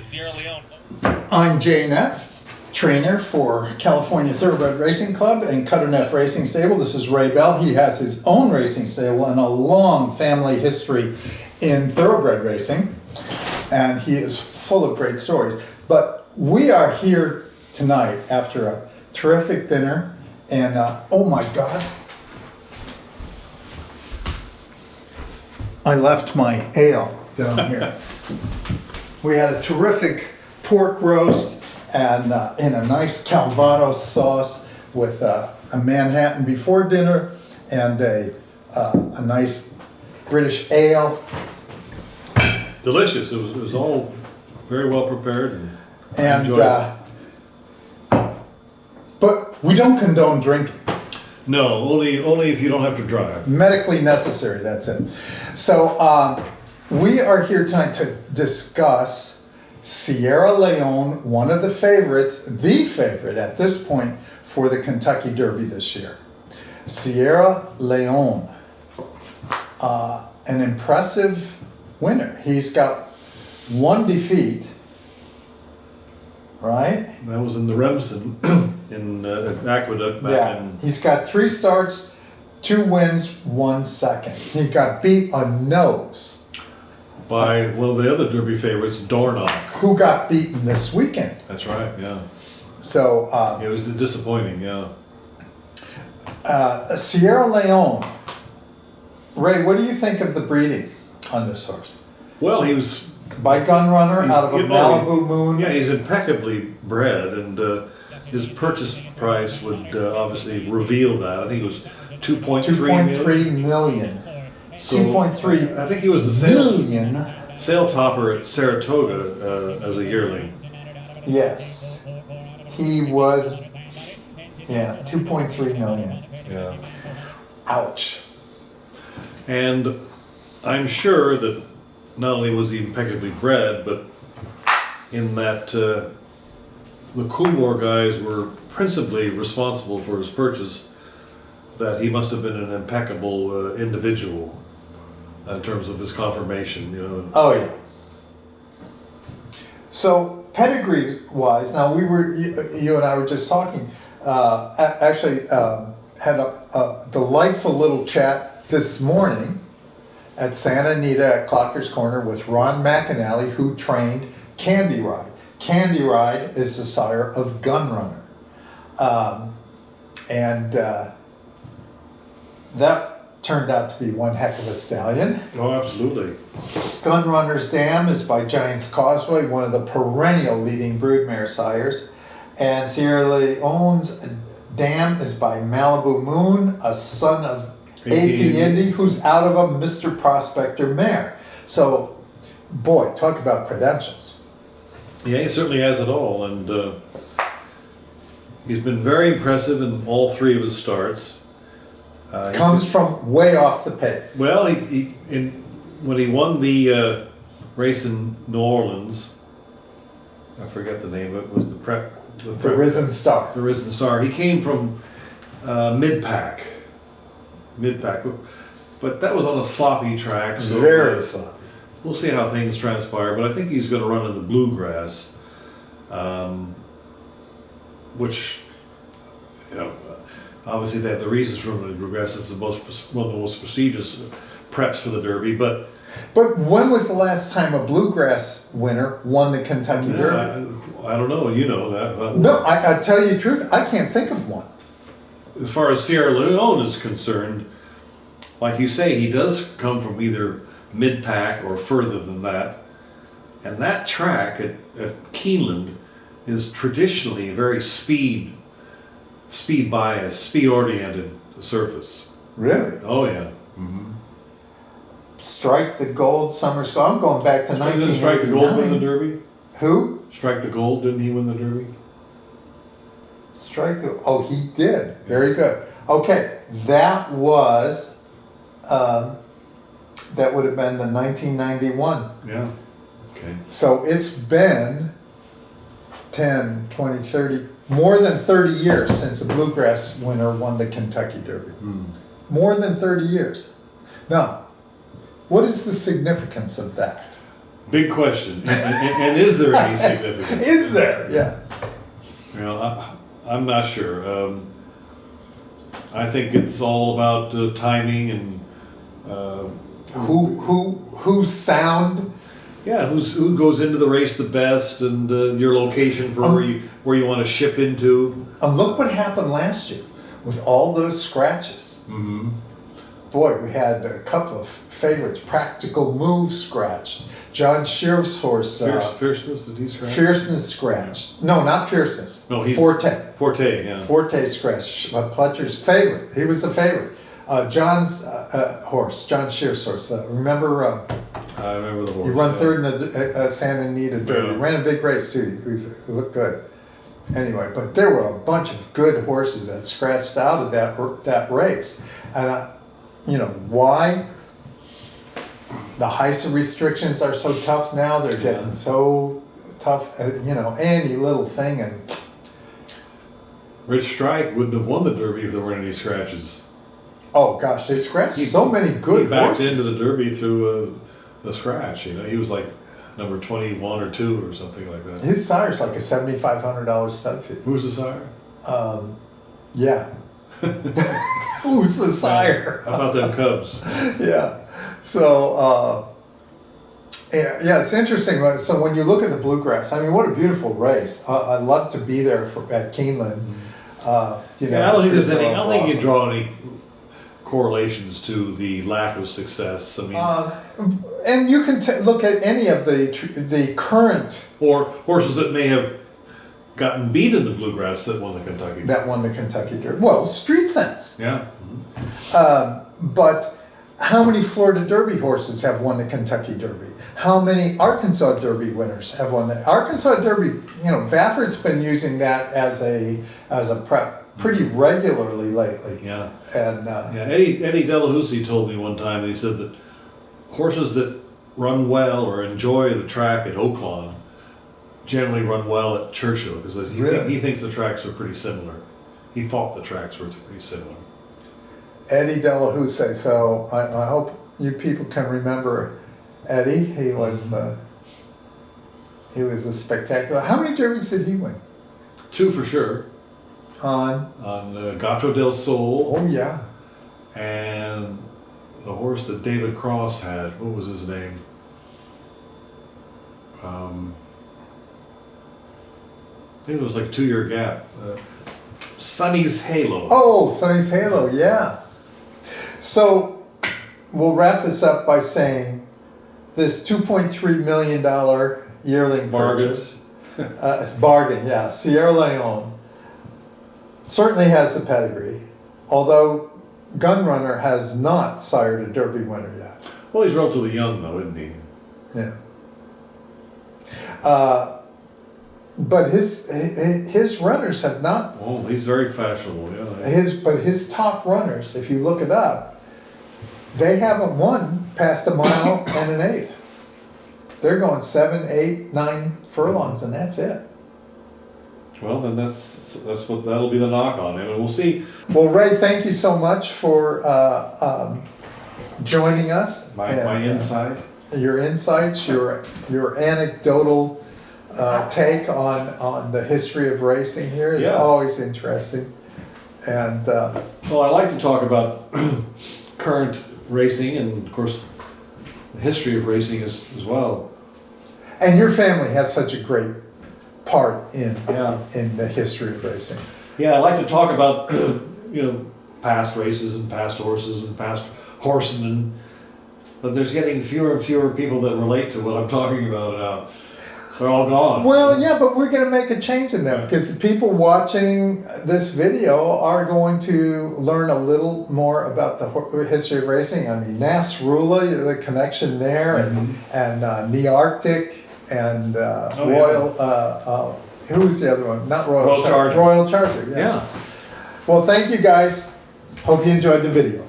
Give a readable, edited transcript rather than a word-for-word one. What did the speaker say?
with Sierra Leone. I'm Nehf, trainer for California Thoroughbred Racing Club and Nehf Racing Stable. This is Ray Bell. He has his own racing stable and a long family history in thoroughbred racing, and he is full of great stories. But we are here tonight after a terrific dinner, and oh my God, I left my ale down here. We had a terrific pork roast and in a nice Calvados sauce with a Manhattan before dinner and a nice British ale. Delicious. It was all very well prepared, and I And enjoyed it. but we don't condone drinking. No, only if you don't have to drive. Medically necessary, that's it. So we are here tonight to discuss Sierra Leone, one of the favorites, the favorite at this point for the Kentucky Derby this year. Sierra Leone, an impressive winner. He's got one defeat, right? That was in the Remsen in Aqueduct back Yeah, in. he's got 3 starts, 2 wins, 1 second. He got beat on nose. By one of the other Derby favorites, Dornock. Who got beaten this weekend. That's right, yeah. So It was disappointing, yeah. Sierra Leone. Ray, what do you think of the breeding on this horse? Well, he was. By Gunrunner He's- out of a you know, Malibu Moon. Yeah, he's impeccably bred, and his purchase price would obviously reveal that. I think it was 2.3 2.3 million. So, 2.3 I think he was the sale million. topper at Saratoga as a yearling. Yes. He was, 2.3 million. Yeah. Ouch. And I'm sure that not only was he impeccably bred, but in that the Coolmore guys were principally responsible for his purchase, that he must have been an impeccable individual in terms of his conformation, you know. Oh yeah. So pedigree-wise, now you and I were just talking. Actually, had a delightful little chat this morning at Santa Anita at Clocker's Corner with Ron McAnally, who trained Candy Ride. Candy Ride is the sire of Gunrunner, and that turned out to be one heck of a stallion. Oh, absolutely. Gunrunner's Dam is by Giant's Causeway, one of the perennial leading broodmare sires. And Sierra Leone's Dam is by Malibu Moon, a son of AP Indy, who's out of a Mr. Prospector mare. So, boy, talk about credentials. Yeah, he certainly has it all, and he's been very impressive in all 3 of his starts. Comes from way off the pace. Well, when he won the race in New Orleans, I forget the name of it, was The Risen Star. The Risen Star. He came from mid-pack, but that was on a sloppy track. So Very sloppy. We'll see how things transpire, but I think he's going to run in the bluegrass, which, you know, obviously they have the reasons for the bluegrass. It's one of the most prestigious preps for the Derby, but when was the last time a bluegrass winner won the Kentucky Derby? I don't know. You know that. No, I tell you the truth, I can't think of one. As far as Sierra Leone is concerned, like you say, he does come from either mid-pack or further than that. And that track at Keeneland is traditionally a very speed biased, speed-oriented surface. Really? Oh, yeah. Strike the Gold, Summer School. I'm going back to Didn't Strike the Gold win the 1989. Derby? Who? Strike the Gold, didn't he win the Derby? Strike the. Oh, he did. Very good. Okay, that was. That would have been the 1991. Yeah. Okay. So it's been 10, 20, 30, more than 30 years since a bluegrass winner won the Kentucky Derby. More than 30 years. Now, what is the significance of that? Big question. And is there any significance? Is there? Yeah. You know, I'm not sure. I think it's all about timing and Who's sound? yeah, who goes into the race the best, and your location for where you want to ship into. And look what happened last year with all those scratches. Mm-hmm. Boy, we had a couple of favorites. Practical Move scratched. John Shear's horse. Fierceness, did he scratch? Fierceness scratched. No, not Fierceness. No, he's Forte. Forte, yeah. Forte scratched. Pletcher's favorite. He was the favorite. John's horse, John Shear's horse. Remember? I remember the horse. He ran third in the Santa Anita Derby. Yeah. Ran a big race too. He looked good. Anyway, but there were a bunch of good horses that scratched out of that race, and you know why? The HISA restrictions are so tough now. They're getting so tough. You know, any little thing and. Rich Strike wouldn't have won the Derby if there weren't any scratches. Oh gosh, they scratched so many good He backed horses. into the Derby through the scratch. You know, he was like number 21 or 2 or something like that. His sire's like a $7,500 stud fee. Who's the sire? Yeah. Who's the sire? How about them Cubs? Yeah. So, yeah, it's interesting. So when you look at the bluegrass, I mean, what a beautiful race. I love to be there at Keeneland. You know, Yeah, I don't think there's any. I don't think you awesome. draw any correlations to the lack of success. I mean, And you can look at any of the current or horses that may have gotten beat in the bluegrass that won the Kentucky. that won the Kentucky Derby. Well, Street Sense. Yeah. But how many Florida Derby horses have won the Kentucky Derby? How many Arkansas Derby winners have won the Arkansas Derby? You know, Baffert's been using that as a prep pretty regularly lately. Yeah. And Yeah. Eddie Delahousie told me one time. He said that horses that run well or enjoy the track at Oaklawn generally run well at Churchill because he thinks the tracks are pretty similar. He thought the tracks were pretty similar. Eddie Delahousie. So I hope you people can remember Eddie. He was a spectacular. How many derbies did he win? 2 for sure. On Gato del Sol oh yeah, and the horse that David Cross had. What was his name? I think it was like a 2-year gap. Sonny's Halo. oh Sonny's Halo, yeah. So we'll wrap this up by saying this $2.3 million yearling Bargain. purchase. It's bargain, yeah. Sierra Leone certainly has the pedigree, although Gunrunner has not sired a Derby winner yet. Well, he's relatively young though, isn't he? Yeah. But his runners have not. Oh, he's very fashionable. Yeah. His top runners, if you look it up, they haven't won past a mile and an eighth. They're going 7, 8, 9 furlongs, and that's it. Well, then that'll be the knock on him, and we'll see. Well, Ray, thank you so much for joining us. My insight. Your insights, your anecdotal take on the history of racing here is always interesting. And Well, I like to talk about current racing and, of course, the history of racing as well. And your family has such a great part in Yeah. the history of racing. Yeah, I like to talk about past races and past horses and past horsemen, but there's getting fewer and fewer people that relate to what I'm talking about now. They're all gone. Well, yeah, but we're going to make a change in that because the people watching this video are going to learn a little more about the history of racing. I mean, Nasrullah, the connection there, and Nearctic, and Royal. Who was the other one? Not Royal Charger. Royal Charger. Yeah. Well, thank you guys. Hope you enjoyed the video.